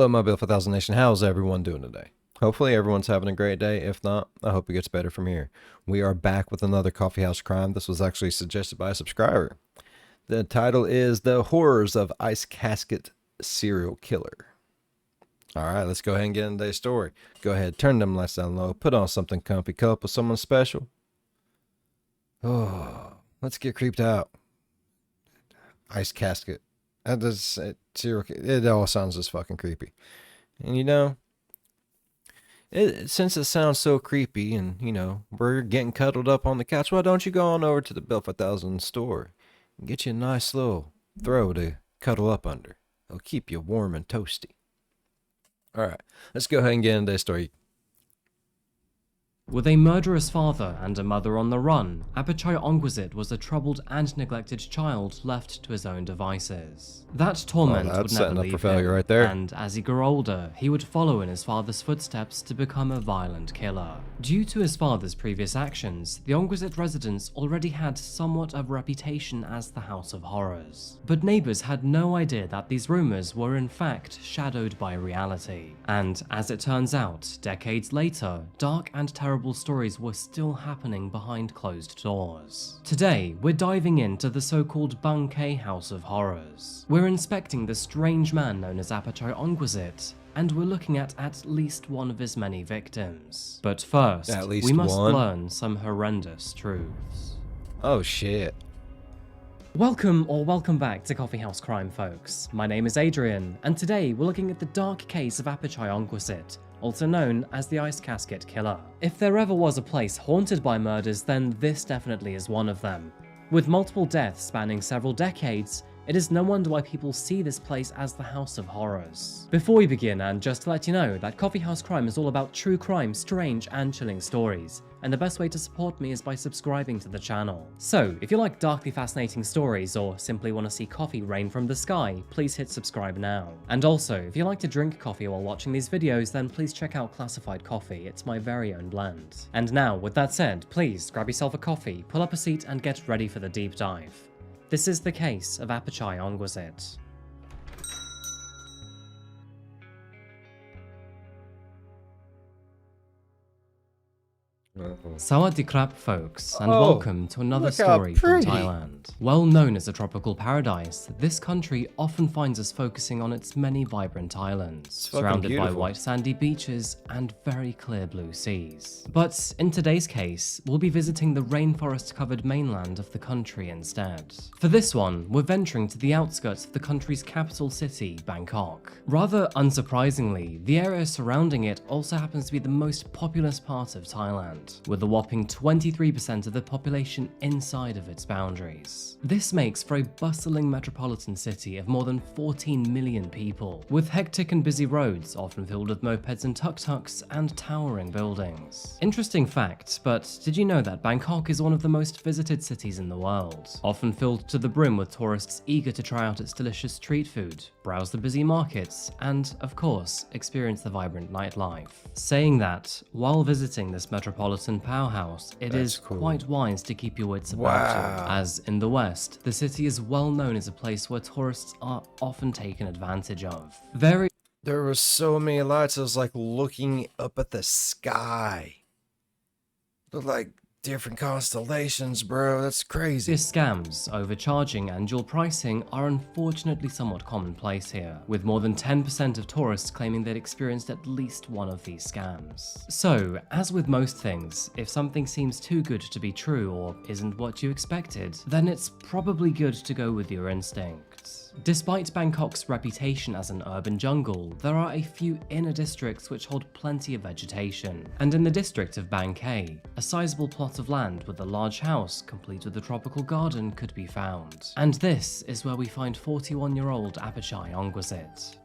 Hello, my Bill 1000 Nation. How's everyone doing today? Hopefully everyone's having a great day. If not, I hope it gets better from here. We are back with another Coffeehouse Crime. This was actually suggested by a subscriber. The title is The Horrors of Ice Casket Serial Killer. Alright, let's go ahead and get into today's story. Go ahead, turn them lights down low, put on something comfy, cuddle up with someone special. Oh, let's get creeped out. Ice Casket. That does it all sounds just fucking creepy. And you know, since it sounds so creepy and, you know, we're getting cuddled up on the couch, why don't you go on over to the Bill 5000 store and get you a nice little throw to cuddle up under. It'll keep you warm and toasty. Alright, let's go ahead and get into this story. With a murderous father and a mother on the run, Apichai Ongwisit was a troubled and neglected child left to his own devices. That torment would never leave him, right there. And as he grew older, he would follow in his father's footsteps to become a violent killer. Due to his father's previous actions, the Ongwisit residence already had somewhat of a reputation as the House of Horrors. But neighbors had no idea that these rumors were in fact shadowed by reality. And as it turns out, decades later, dark and terrible stories were still happening behind closed doors. Today, we're diving into the so-called Khae House of Horrors. We're inspecting the strange man known as Apichai Ongwisit, and we're looking at least one of his many victims. But first, we must learn some horrendous truths. Oh shit. Welcome back to Coffeehouse Crime, folks. My name is Adrian, and today we're looking at the dark case of Apichai Ongwisit, also known as the Ice Casket Killer. If there ever was a place haunted by murders, then this definitely is one of them. With multiple deaths spanning several decades, it is no wonder why people see this place as the House of Horrors. Before we begin, and just to let you know that Coffeehouse Crime is all about true crime, strange and chilling stories, and the best way to support me is by subscribing to the channel. So, if you like darkly fascinating stories or simply want to see coffee rain from the sky, please hit subscribe now. And also, if you like to drink coffee while watching these videos, then please check out Classified Coffee, it's my very own blend. And now, with that said, please grab yourself a coffee, pull up a seat and get ready for the deep dive. This is the case of Apichai Ongwisit. Sawadee krap, folks, and welcome to another story from Thailand. Well known as a tropical paradise, this country often finds us focusing on its many vibrant islands, surrounded by white sandy beaches and very clear blue seas. But in today's case, we'll be visiting the rainforest-covered mainland of the country instead. For this one, we're venturing to the outskirts of the country's capital city, Bangkok. Rather unsurprisingly, the area surrounding it also happens to be the most populous part of Thailand, with a whopping 23% of the population inside of its boundaries. This makes for a bustling metropolitan city of more than 14 million people, with hectic and busy roads often filled with mopeds and tuk-tuks and towering buildings. Interesting fact, but did you know that Bangkok is one of the most visited cities in the world, often filled to the brim with tourists eager to try out its delicious street food, browse the busy markets, and, of course, experience the vibrant nightlife. Saying that, while visiting this metropolitan powerhouse, it is quite wise to keep your wits about you, as in the West, the city is well known as a place where tourists are often taken advantage of. There were so many lights, I was like looking up at the sky. Looked like different constellations, bro. That's crazy. These scams, overcharging and dual pricing are unfortunately somewhat commonplace here, with more than 10% of tourists claiming they'd experienced at least one of these scams. So, as with most things, if something seems too good to be true or isn't what you expected, then it's probably good to go with your instincts. Despite Bangkok's reputation as an urban jungle, there are a few inner districts which hold plenty of vegetation. And in the district of Bang Khae, a sizable plot of land with a large house complete with a tropical garden could be found. And this is where we find 41-year-old Apichai Ongwisit.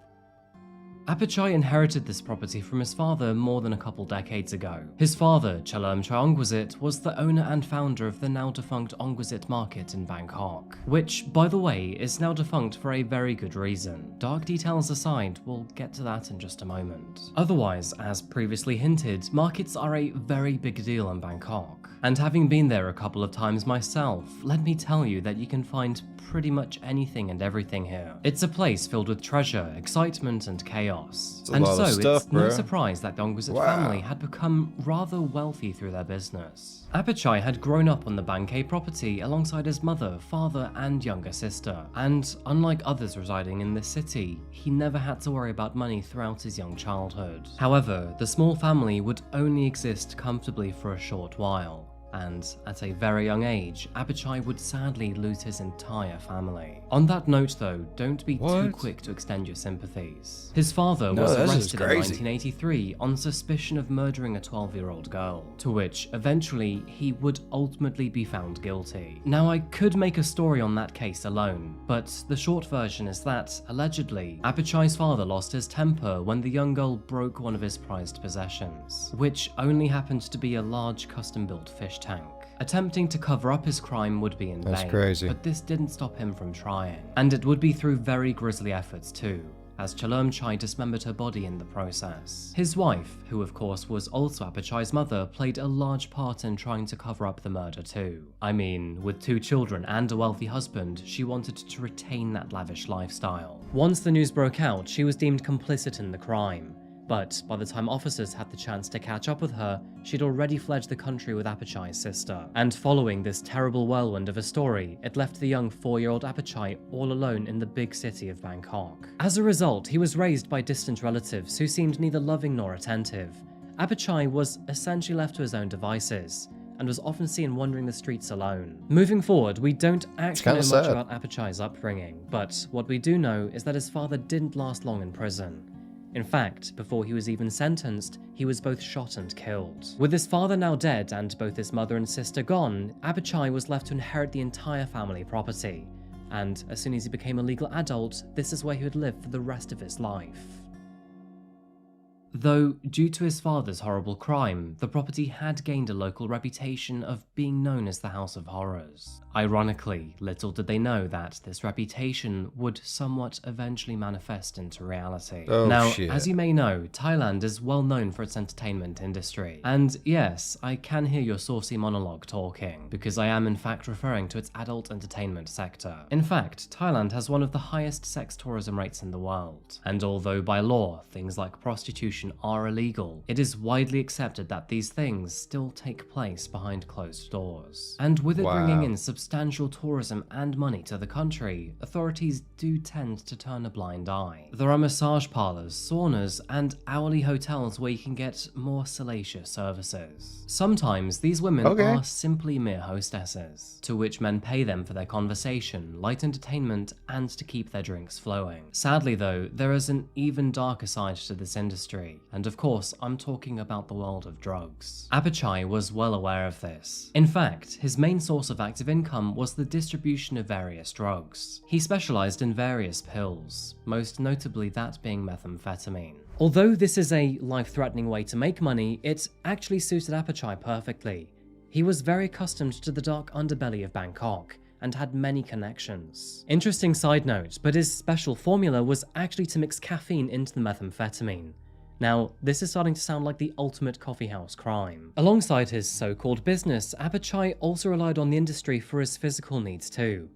Apichai inherited this property from his father more than a couple decades ago. His father, Apichai Ongwisit, was the owner and founder of the now-defunct Ongwisit Market in Bangkok, which, by the way, is now defunct for a very good reason. Dark details aside, we'll get to that in just a moment. Otherwise, as previously hinted, markets are a very big deal in Bangkok. And having been there a couple of times myself, let me tell you that you can find pretty much anything and everything here. It's a place filled with treasure, excitement, and chaos. chaos. a And lot so of stuff, it's no bro. surprise that the Ongwisit family had become rather wealthy through their business. Apichai had grown up on the Bangkok property alongside his mother, father, and younger sister. And unlike others residing in this city, he never had to worry about money throughout his young childhood. However, the small family would only exist comfortably for a short while. And at a very young age, Apichai would sadly lose his entire family. On that note though, don't be too quick to extend your sympathies. His father was arrested in 1983 on suspicion of murdering a 12-year-old girl, to which eventually he would ultimately be found guilty. Now I could make a story on that case alone, but the short version is that, allegedly, Apichai's father lost his temper when the young girl broke one of his prized possessions, which only happened to be a large custom-built fish tank. Attempting to cover up his crime would be in vain, but this didn't stop him from trying. And it would be through very grisly efforts too, as Chaiyachet dismembered her body in the process. His wife, who of course was also Apichai's mother, played a large part in trying to cover up the murder too. I mean, with 2 children and a wealthy husband, she wanted to retain that lavish lifestyle. Once the news broke out, she was deemed complicit in the crime. But by the time officers had the chance to catch up with her, she'd already fled the country with Apichai's sister. And following this terrible whirlwind of a story, it left the young 4-year-old Apichai all alone in the big city of Bangkok. As a result, he was raised by distant relatives who seemed neither loving nor attentive. Apichai was essentially left to his own devices, and was often seen wandering the streets alone. Moving forward, we don't actually know much about Apichai's upbringing, but what we do know is that his father didn't last long in prison. In fact, before he was even sentenced, he was both shot and killed. With his father now dead and both his mother and sister gone, Apichai was left to inherit the entire family property. And as soon as he became a legal adult, this is where he would live for the rest of his life. Though, due to his father's horrible crime, the property had gained a local reputation of being known as the House of Horrors. Ironically, little did they know that this reputation would somewhat eventually manifest into reality. As you may know, Thailand is well known for its entertainment industry. And yes, I can hear your saucy monologue talking, because I am in fact referring to its adult entertainment sector. In fact, Thailand has one of the highest sex tourism rates in the world. And although by law, things like prostitution are illegal, it is widely accepted that these things still take place behind closed doors. And with it bringing in substantial tourism and money to the country, authorities do tend to turn a blind eye. There are massage parlors, saunas, and hourly hotels where you can get more salacious services. Sometimes these women are simply mere hostesses, to which men pay them for their conversation, light entertainment, and to keep their drinks flowing. Sadly though, there is an even darker side to this industry, and of course I'm talking about the world of drugs. Apichai was well aware of this. In fact, his main source of active income was the distribution of various drugs. He specialized in various pills, most notably that being methamphetamine. Although this is a life-threatening way to make money, it actually suited Apichai perfectly. He was very accustomed to the dark underbelly of Bangkok, and had many connections. Interesting side note, but his special formula was actually to mix caffeine into the methamphetamine. Now, this is starting to sound like the ultimate coffeehouse crime. Alongside his so-called business, Apichai also relied on the industry for his physical needs too.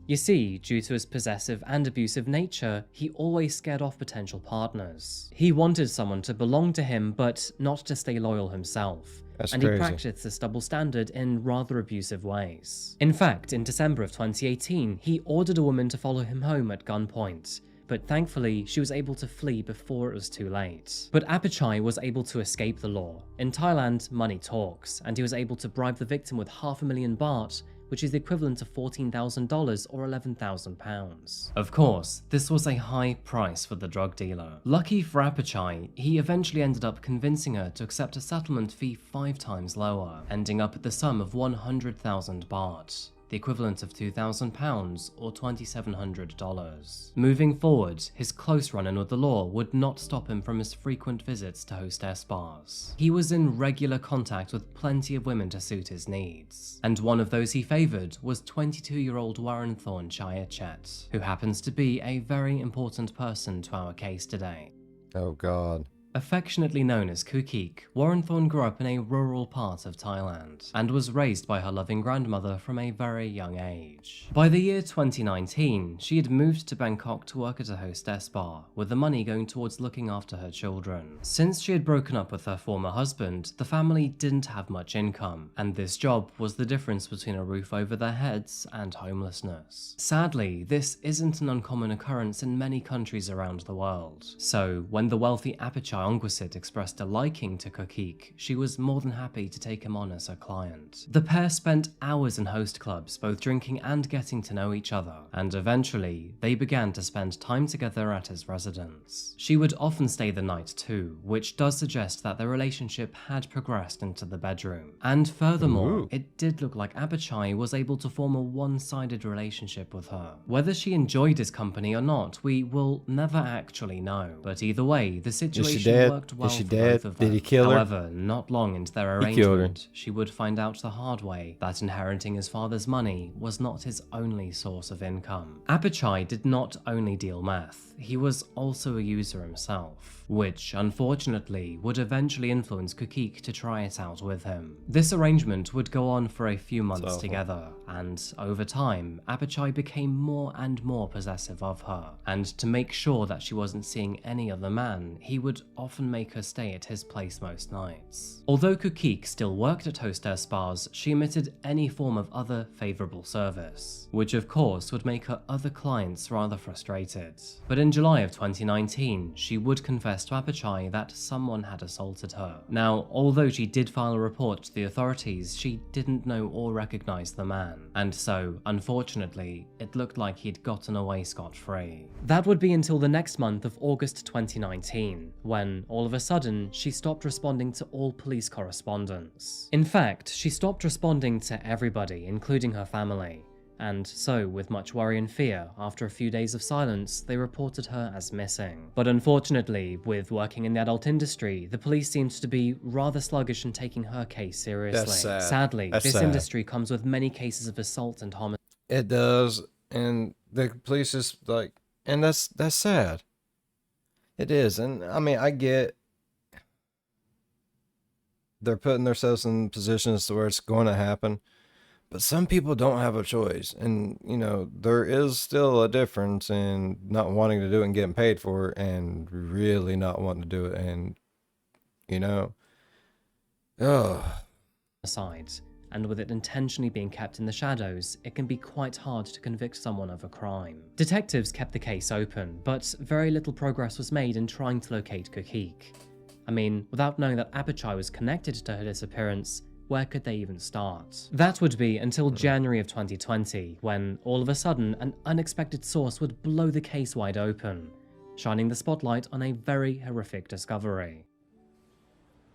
You see, due to his possessive and abusive nature, he always scared off potential partners. He wanted someone to belong to him, but not to stay loyal himself. He practiced this double standard in rather abusive ways. In fact, in December of 2018, he ordered a woman to follow him home at gunpoint. But thankfully, she was able to flee before it was too late. But Apichai was able to escape the law. In Thailand, money talks, and he was able to bribe the victim with $500,000 baht, which is the equivalent of $14,000 or £11,000. Of course, this was a high price for the drug dealer. Lucky for Apichai, he eventually ended up convincing her to accept a settlement fee 5 times lower, ending up at the sum of 100,000 baht. The equivalent of £2,000 or $2,700. Moving forward, his close run-in with the law would not stop him from his frequent visits to hostess bars. He was in regular contact with plenty of women to suit his needs, and one of those he favoured was 22-year-old Warinthorn Chaiyachet, who happens to be a very important person to our case today. Oh god. Affectionately known as Kukik, Warinthorn grew up in a rural part of Thailand and was raised by her loving grandmother from a very young age. By the year 2019, she had moved to Bangkok to work at a hostess bar, with the money going towards looking after her children. Since she had broken up with her former husband, the family didn't have much income, and this job was the difference between a roof over their heads and homelessness. Sadly, this isn't an uncommon occurrence in many countries around the world. So, when the wealthy Apichai Ongwisit expressed a liking to Kukik, she was more than happy to take him on as her client. The pair spent hours in host clubs, both drinking and getting to know each other, and eventually, they began to spend time together at his residence. She would often stay the night too, which does suggest that their relationship had progressed into the bedroom. And furthermore, it did look like Apichai was able to form a one-sided relationship with her. Whether she enjoyed his company or not, we will never actually know. But either way, the situation worked well for both of them. Did he kill her? However, not long into their arrangement, she would find out the hard way that inheriting his father's money was not his only source of income. Apichai did not only deal meth, he was also a user himself, which unfortunately would eventually influence Kukik to try it out with him. This arrangement would go on for a few months together, and over time, Apichai became more and more possessive of her, and to make sure that she wasn't seeing any other man, he would often make her stay at his place most nights. Although Kukik still worked at hostess bars, she omitted any form of other favourable service, which of course would make her other clients rather frustrated. But in July of 2019, she would confess to Apichai that someone had assaulted her. Now, although she did file a report to the authorities, she didn't know or recognise the man, and so, unfortunately, it looked like he'd gotten away scot-free. That would be until the next month of August 2019, when, all of a sudden, she stopped responding to all police correspondence. In fact, she stopped responding to everybody, including her family. And so, with much worry and fear, after a few days of silence, they reported her as missing. But unfortunately, with working in the adult industry, the police seemed to be rather sluggish in taking her case seriously. That's sad. Sadly, That's this sad. industry comes with many cases of assault and homicide. It does, and the police is like, and that's sad. It is, and I mean, I get they're putting themselves in positions to where it's going to happen. But some people don't have a choice, and you know, there is still a difference in not wanting to do it and getting paid for it, and really not wanting to do it, and you know, And with it intentionally being kept in the shadows, it can be quite hard to convict someone of a crime. Detectives kept the case open, but very little progress was made in trying to locate Kukik. I mean, without knowing that Apichai was connected to her disappearance, where could they even start? That would be until January of 2020, when all of a sudden an unexpected source would blow the case wide open, shining the spotlight on a very horrific discovery.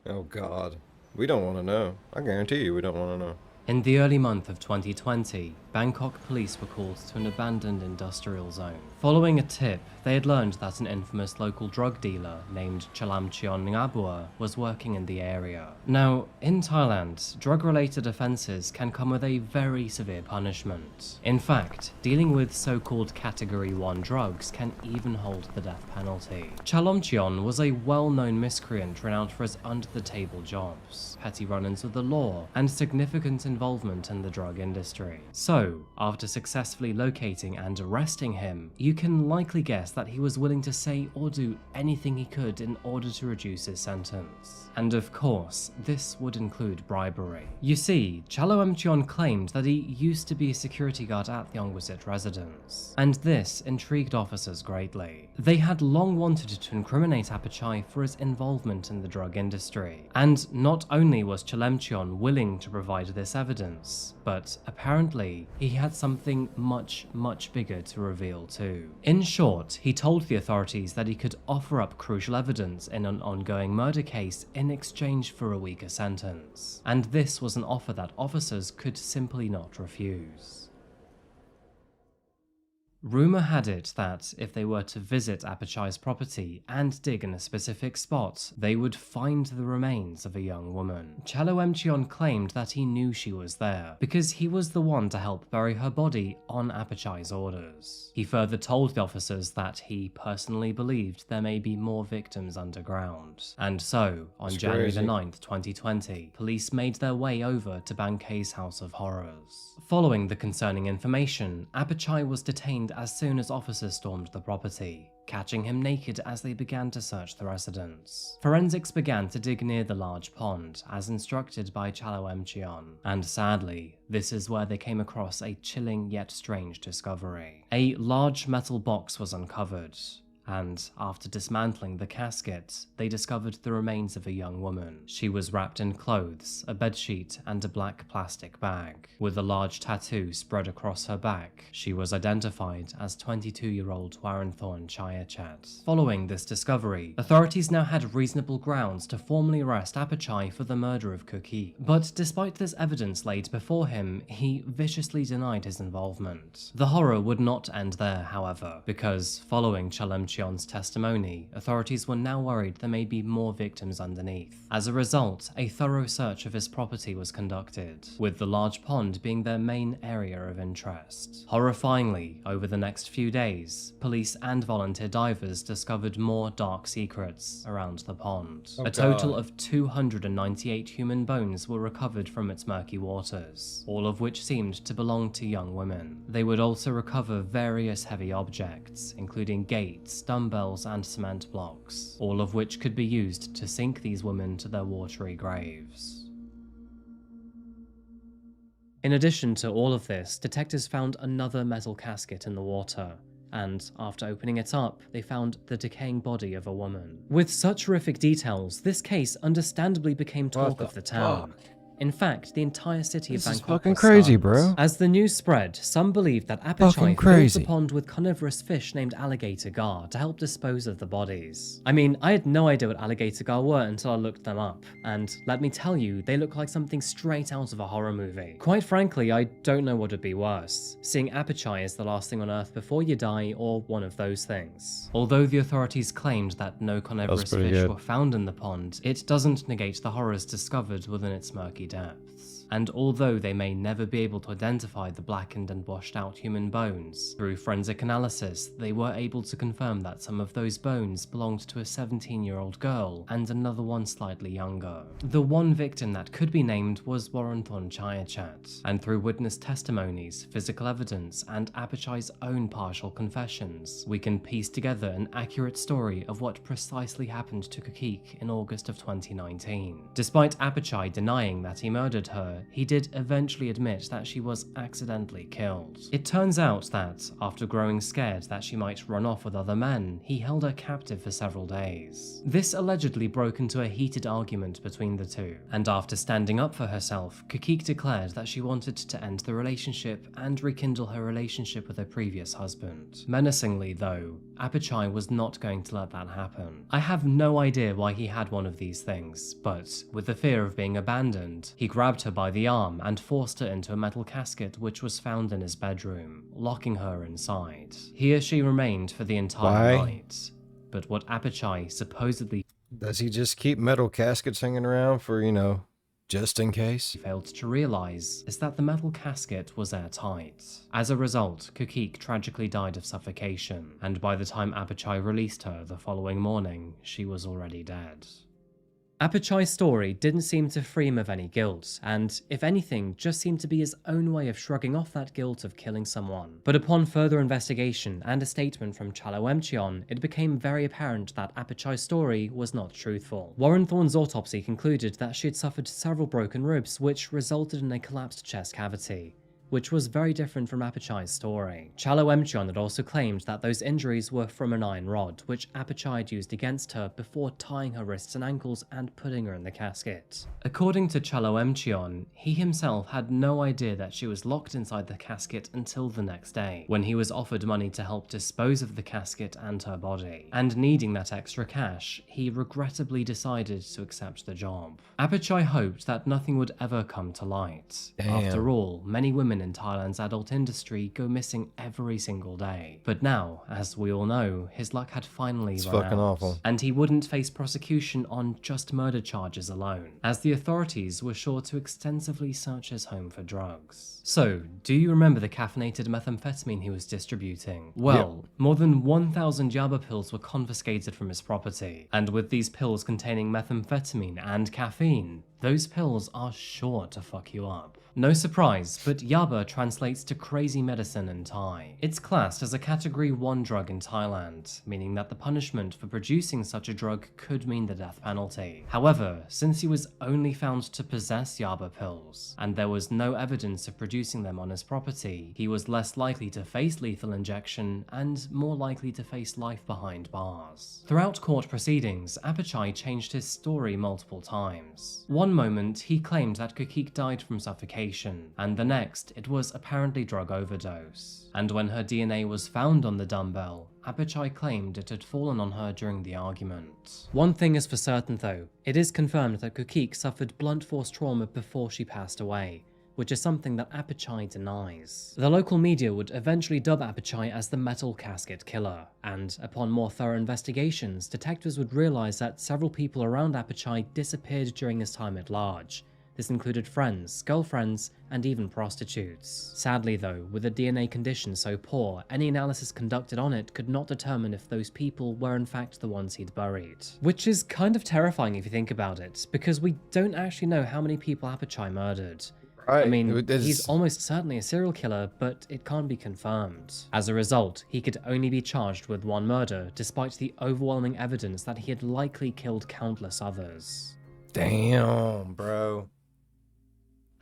oh God, we don't want to know. I guarantee you, we don't want to know. In the early month of 2020, Bangkok police were called to an abandoned industrial zone. Following a tip, they had learned that an infamous local drug dealer named Chalamchion Ngabua was working in the area. Now, in Thailand, drug-related offences can come with a very severe punishment. In fact, dealing with so-called Category 1 drugs can even hold the death penalty. Chalamchion was a well-known miscreant renowned for his under-the-table jobs, petty run-ins with the law, and significant involvement in the drug industry. So, after successfully locating and arresting him, you can likely guess that he was willing to say or do anything he could in order to reduce his sentence. And of course, this would include bribery. You see, Chalo Mchion claimed that he used to be a security guard at the Ongwisit residence, and this intrigued officers greatly. They had long wanted to incriminate Apichai for his involvement in the drug industry, and not only was Chalemchion willing to provide this evidence, but apparently he had something much bigger to reveal too. In short, he told the authorities that he could offer up crucial evidence in an ongoing murder case in exchange for a weaker sentence, and this was an offer that officers could simply not refuse. Rumour had it that if they were to visit Apichai's property and dig in a specific spot, they would find the remains of a young woman. Chaiyachet claimed that he knew she was there, because he was the one to help bury her body on Apichai's orders. He further told the officers that he personally believed there may be more victims underground. And so, on January the 9th, 2020, police made their way over to Khae's House of Horrors. Following the concerning information, Apichai was detained as soon as officers stormed the property, catching him naked as they began to search the residence. Forensics began to dig near the large pond, as instructed by Chaiyachet, and sadly, this is where they came across a chilling yet strange discovery. A large metal box was uncovered, and after dismantling the casket, they discovered the remains of a young woman. She was wrapped in clothes, a bedsheet, and a black plastic bag. With a large tattoo spread across her back, she was identified as 22-year-old Warinthorn Chaiyachet. Following this discovery, authorities now had reasonable grounds to formally arrest Apichai for the murder of Khae. But despite this evidence laid before him, he viciously denied his involvement. The horror would not end there, however, because following Chaiyachet's testimony, authorities were now worried there may be more victims underneath. As a result, a thorough search of his property was conducted, with the large pond being their main area of interest. Horrifyingly, over the next few days, police and volunteer divers discovered more dark secrets around the pond. A total of 298 human bones were recovered from its murky waters, all of which seemed to belong to young women. They would also recover various heavy objects, including gates, dumbbells, and cement blocks, all of which could be used to sink these women to their watery graves. In addition to all of this, detectives found another metal casket in the water, and after opening it up, they found the decaying body of a woman. With such horrific details, this case understandably became talk of the town. In fact, the entire city of Bangkok is fucking was crazy, stunned. bro. As the news spread, some believed that Apichai filled the pond with carnivorous fish named alligator gar to help dispose of the bodies. I mean, I had no idea what alligator gar were until I looked them up, and let me tell you, they look like something straight out of a horror movie. Quite frankly, I don't know what would be worse, seeing Apichai as the last thing on Earth before you die, or one of those things. Although the authorities claimed that no carnivorous fish were found in the pond, it doesn't negate the horrors discovered within its murky depths. And although they may never be able to identify the blackened and washed out human bones, through forensic analysis, they were able to confirm that some of those bones belonged to a 17-year-old girl and another one slightly younger. The one victim that could be named was Warinthorn Chaiyachet, and through witness testimonies, physical evidence, and Apichai's own partial confessions, we can piece together an accurate story of what precisely happened to Khae in August of 2019. Despite Apichai denying that he murdered her, he did eventually admit that she was accidentally killed. It turns out that, after growing scared that she might run off with other men, he held her captive for several days. This allegedly broke into a heated argument between the two, and after standing up for herself, Khae declared that she wanted to end the relationship and rekindle her relationship with her previous husband. Menacingly, though, Apichai was not going to let that happen. I have no idea why he had one of these things, but with the fear of being abandoned, he grabbed her by the arm and forced her into a metal casket which was found in his bedroom, locking her inside. Here she remained for the entire night. But what Apichai supposedly... Does he just keep metal caskets hanging around for, you know, just in case? Failed to realize is that the metal casket was airtight. As a result, Khae tragically died of suffocation, and by the time Apichai released her the following morning, she was already dead. Apichai's story didn't seem to free him of any guilt, and, if anything, just seemed to be his own way of shrugging off that guilt of killing someone. But upon further investigation and a statement from Chaiyachet, it became very apparent that Apichai's story was not truthful. Warinthorn's autopsy concluded that she had suffered several broken ribs, which resulted in a collapsed chest cavity, which was very different from Apichai's story. Chaiyachet had also claimed that those injuries were from an iron rod, which Apichai had used against her before tying her wrists and ankles and putting her in the casket. According to Chaiyachet, he himself had no idea that she was locked inside the casket until the next day, when he was offered money to help dispose of the casket and her body. And needing that extra cash, he regrettably decided to accept the job. Apichai hoped that nothing would ever come to light. After all, many women women in Thailand's adult industry go missing every single day. But now, as we all know, his luck had finally run out. Awful. And he wouldn't face prosecution on just murder charges alone, as the authorities were sure to extensively search his home for drugs. So, do you remember the caffeinated methamphetamine he was distributing? Well, more than 1,000 yaba pills were confiscated from his property, and with these pills containing methamphetamine and caffeine, those pills are sure to fuck you up. No surprise, but yaba translates to crazy medicine in Thai. It's classed as a Category 1 drug in Thailand, meaning that the punishment for producing such a drug could mean the death penalty. However, since he was only found to possess yaba pills, and there was no evidence of producing them on his property, he was less likely to face lethal injection and more likely to face life behind bars. Throughout court proceedings, Apichai changed his story multiple times. One moment, he claimed that Kukik died from suffocation, and the next, it was apparently drug overdose. And when her DNA was found on the dumbbell, Apichai claimed it had fallen on her during the argument. One thing is for certain though, it is confirmed that Kukik suffered blunt force trauma before she passed away, which is something that Apichai denies. The local media would eventually dub Apichai as the Metal Casket Killer, and upon more thorough investigations, detectives would realise that several people around Apichai disappeared during his time at large. This included friends, girlfriends, and even prostitutes. Sadly though, with the DNA condition so poor, any analysis conducted on it could not determine if those people were in fact the ones he'd buried. Which is kind of terrifying if you think about it, because we don't actually know how many people Apichai murdered. Right. I mean, he's almost certainly a serial killer, but it can't be confirmed. As a result, he could only be charged with one murder, despite the overwhelming evidence that he had likely killed countless others. Damn, bro.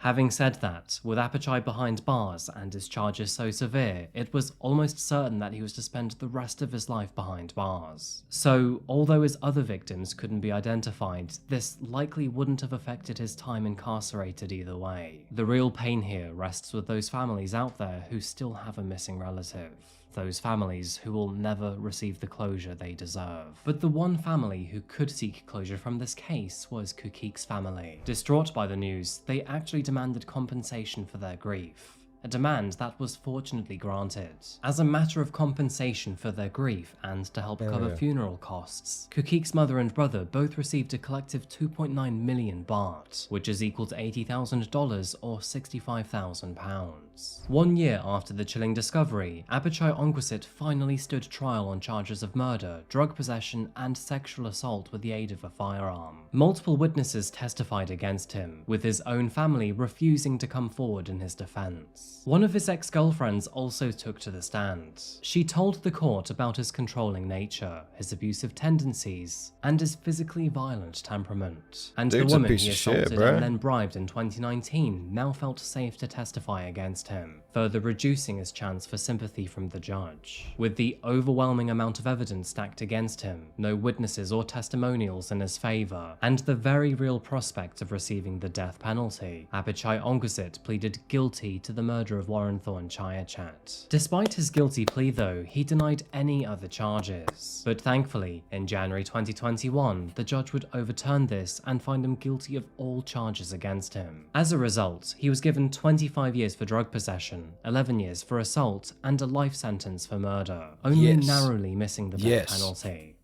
Having said that, with Apichai behind bars and his charges so severe, it was almost certain that he was to spend the rest of his life behind bars. So, although his other victims couldn't be identified, this likely wouldn't have affected his time incarcerated either way. The real pain here rests with those families out there who still have a missing relative. Those families who will never receive the closure they deserve. But the one family who could seek closure from this case was Kukik's family. Distraught by the news, they actually demanded compensation for their grief. A demand that was fortunately granted. As a matter of compensation for their grief and to help cover funeral costs, Kukik's mother and brother both received a collective 2.9 million baht, which is equal to $80,000 or £65,000. 1 year after the chilling discovery, Apichai Ongwisit finally stood trial on charges of murder, drug possession, and sexual assault with the aid of a firearm. Multiple witnesses testified against him, with his own family refusing to come forward in his defense. One of his ex-girlfriends also took to the stand. She told the court about his controlling nature, his abusive tendencies, and his physically violent temperament. And the woman he assaulted and then bribed in 2019 now felt safe to testify against him, further reducing his chance for sympathy from the judge. With the overwhelming amount of evidence stacked against him, no witnesses or testimonials in his favour, and the very real prospect of receiving the death penalty, Apichai Ongwisit pleaded guilty to the murder of Warinthorn Chaiyachet. Despite his guilty plea though, he denied any other charges. But thankfully, in January 2021, the judge would overturn this and find him guilty of all charges against him. As a result, he was given 25 years for drug possession, 11 years for assault, and a life sentence for murder, only narrowly missing the death penalty.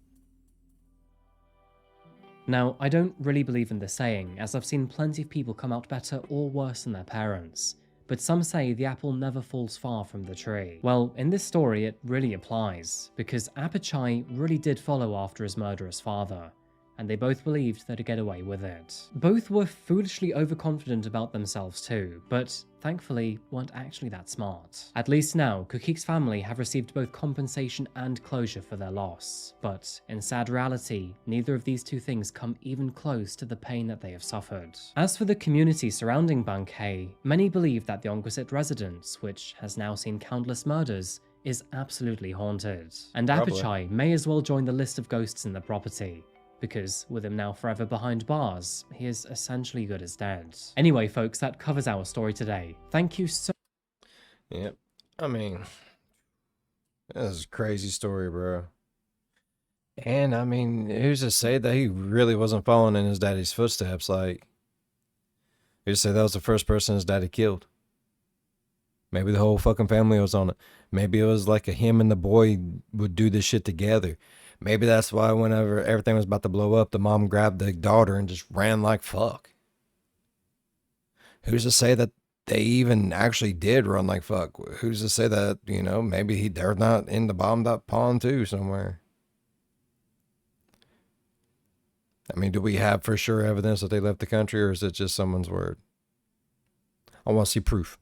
Now, I don't really believe in this saying, as I've seen plenty of people come out better or worse than their parents. But some say the apple never falls far from the tree. Well, in this story it really applies, because Apichai really did follow after his murderous father, and they both believed they'd get away with it. Both were foolishly overconfident about themselves too, but thankfully weren't actually that smart. At least now, Kukik's family have received both compensation and closure for their loss, but in sad reality, neither of these two things come even close to the pain that they have suffered. As for the community surrounding Bang Khae, many believe that the Ongwisit residence, which has now seen countless murders, is absolutely haunted. And Apichai may as well join the list of ghosts in the property, because with him now forever behind bars, he is essentially good as dead. Anyway folks, that covers our story today. Thank you so— Yep. I mean, this is a crazy story, bro. And I mean, who's to say that he really wasn't following in his daddy's footsteps? Like, who's to say that was the first person his daddy killed? Maybe the whole fucking family was on it. Maybe it was like him and the boy would do this shit together. Maybe that's why whenever everything was about to blow up, the mom grabbed the daughter and just ran like fuck. Who's to say that they even actually did run like fuck? Who's to say that, you know, maybe they're not in the bombed up pond too somewhere? I mean, do we have for sure evidence that they left the country, or is it just someone's word? I want to see proof.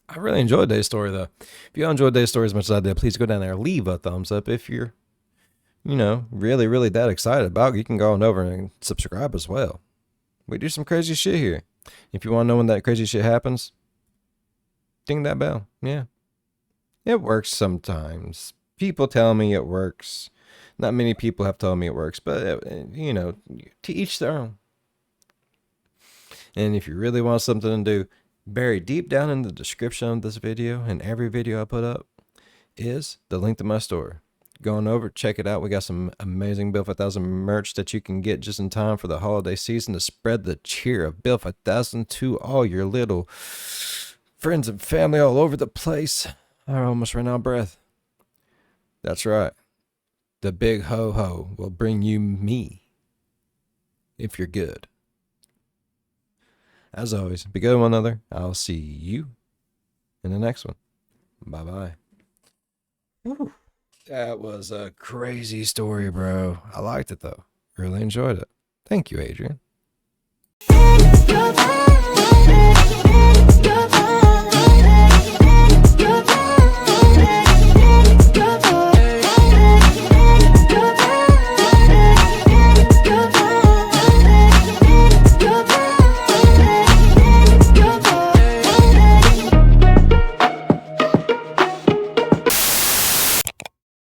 I really enjoyed Day's story, though. If you enjoyed Day's story as much as I did, please go down there, leave a thumbs up. If you're, you know, really, really that excited about it, you can go on over and subscribe as well. We do some crazy shit here. If you want to know when that crazy shit happens, ding that bell. Yeah. It works sometimes. People tell me it works. Not many people have told me it works, but, you know, to each their own. And if you really want something to do, buried deep down in the description of this video and every video I put up is the link to my store. Going over, check it out. We got some amazing Build 5000 merch that you can get just in time for the holiday season to spread the cheer of Build 5000 to all your little friends and family all over the place. I almost ran out of breath. That's right. The big ho-ho will bring you me if you're good. As always, be good to one another. I'll see you in the next one. Bye-bye. That was a crazy story, bro. I liked it, though. Really enjoyed it. Thank you, Adrian.